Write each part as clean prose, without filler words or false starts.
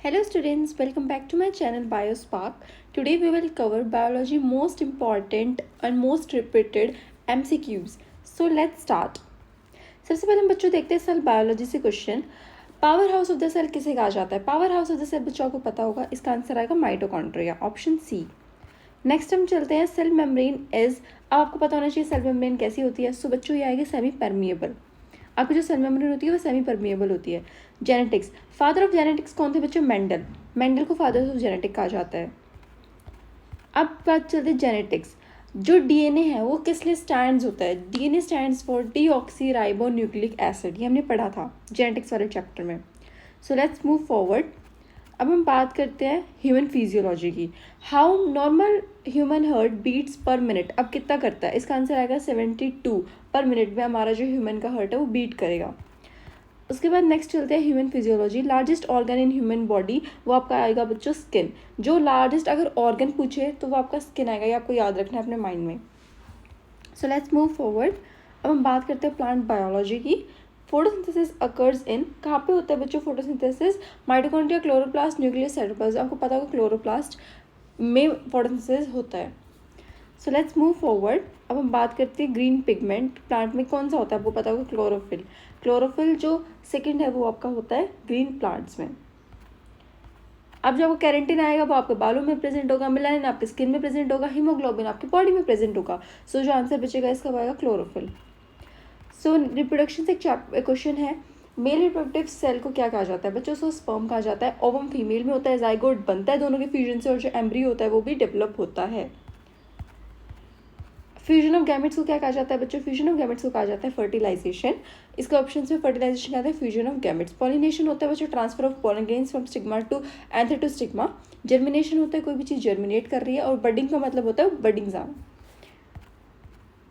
Hello students, welcome back to my channel Biospark. Today we will cover biology most important and most repeated MCQs. So let's start. सबसे पहले हम बच्चों देखते हैं cell biology से question. Powerhouse of the cell किसे कहा जाता है? Powerhouse of the cell बच्चों को पता होगा, इसका आंसर आएगा माइटोकॉन्ड्रिया, ऑप्शन सी। नेक्स्ट हम चलते हैं सेल मेम्ब्रेन इज, अब आपको पता होना चाहिए सेल मेम्ब्रेन कैसी होती है। सो बच्चों ये आएगी सेमी परमिएबल। आपकी जो सेल मेम्ब्रेन होती है वो सेमी परमिएबल होती है। जेनेटिक्स, फादर ऑफ जेनेटिक्स कौन थे बच्चों? मेंडल। मेंडल को फादर ऑफ जेनेटिक कहा जाता है। अब बात चलती है जेनेटिक्स। जो डीएनए है वो किस लिए स्टैंड्स होता है? DNA stands for deoxyribonucleic acid, ये हमने पढ़ा था जेनेटिक्स वाले चैप्टर में। So let's move forward. अब हम बात करते हैं ह्यूमन फिजियोलॉजी की। How normal human heart beats per minute, अब कितना करता है? इसका आंसर आएगा 72 पर मिनट में हमारा जो ह्यूमन का हार्ट है वो बीट करेगा। उसके बाद नेक्स्ट चलते हैं human physiology. Largest organ in human body, वो आपका आएगा बच्चों स्किन। जो लार्जेस्ट अगर ऑर्गन पूछे तो वो आपका स्किन आएगा, ये आपको याद रखना है अपने माइंड में। So let's move forward. अब हम बात करते हैं प्लांट बायोलॉजी की। फोटोसिंथेसिस अकर्स इन, कहाँ पे होता है बच्चों photosynthesis? Mitochondria, chloroplast, nucleus, cytoplasm. आपको पता होगा क्लोरोप्लास्ट में फोटोसिंथेसिस होता है। सो लेट्स मूव फॉरवर्ड। अब हम बात करते हैं ग्रीन पिगमेंट प्लांट में कौन सा होता है? आपको पता होगा क्लोरोफिल। क्लोरोफिल जो सेकंड है वो आपका होता है ग्रीन प्लांट्स में। अब जब कैरेंटिन आएगा वो आपके बालों में प्रेजेंट होगा, मेलानिन आपके स्किन में प्रेजेंट होगा, हीमोग्लोबिन आपकी बॉडी में प्रेजेंट होगा। सो जो आंसर बचेगा इसका आएगा क्लोरोफिल। सो रिप्रोडक्शन से एक क्वेश्चन है, मेल रिप्रोडक्टिव सेल को क्या कहा जाता है बच्चों? सो स्पर्म कहा जाता है। ओवम फीमेल में होता है, जाइगोट बनता है दोनों के फ्यूजन से, और जो एम्ब्रियो होता है वो भी डेवलप होता है। फ्यूजन ऑफ गैमेट्स को क्या कहा जाता है बच्चों? फ्यूजन ऑफ गैमेट्स को कहा जाता है फर्टिलाइजेशन। इसके ऑप्शन में फर्टिलाइजेशन कहते हैं फ्यूजन ऑफ गैमेट्स। पॉलिनेशन होता है बच्चों transfer of pollen grains from stigma to anther to stigma. Germination होता है कोई भी चीज़ जर्मिनेट कर रही है, और बडिंग का मतलब होता है बडिंग जाम।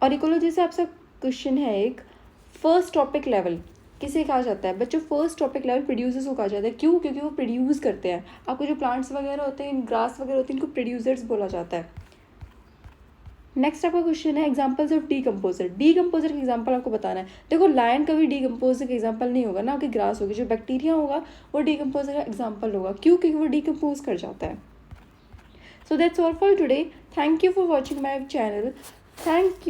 और इकोलॉजी से आपसे क्वेश्चन है एक, फर्स्ट टॉपिक लेवल किसे कहा जाता है बच्चों? फर्स्ट टॉपिक लेवल प्रोड्यूसर्स को कहा जाता है। क्यों? क्योंकि वो प्रोड्यूस करते हैं। आपको जो प्लांट्स वगैरह होते हैं, ग्रास वगैरह होते हैं, इनको प्रोड्यूसर्स बोला जाता है। नेक्स्ट आपका क्वेश्चन है एग्जांपल्स ऑफ डीकम्पोजर। डीकम्पोजर का एग्जांपल आपको बताना है। देखो लायन कभी डीकम्पोजर का एग्जांपल नहीं होगा ना, आपकी ग्रास होगी। जो बैक्टीरिया होगा वो डीकम्पोजर का एग्जांपल होगा। क्यों? क्योंकि वो डीकम्पोज कर जाता है। So that's all for today. Thank you for watching my channel. Thank you.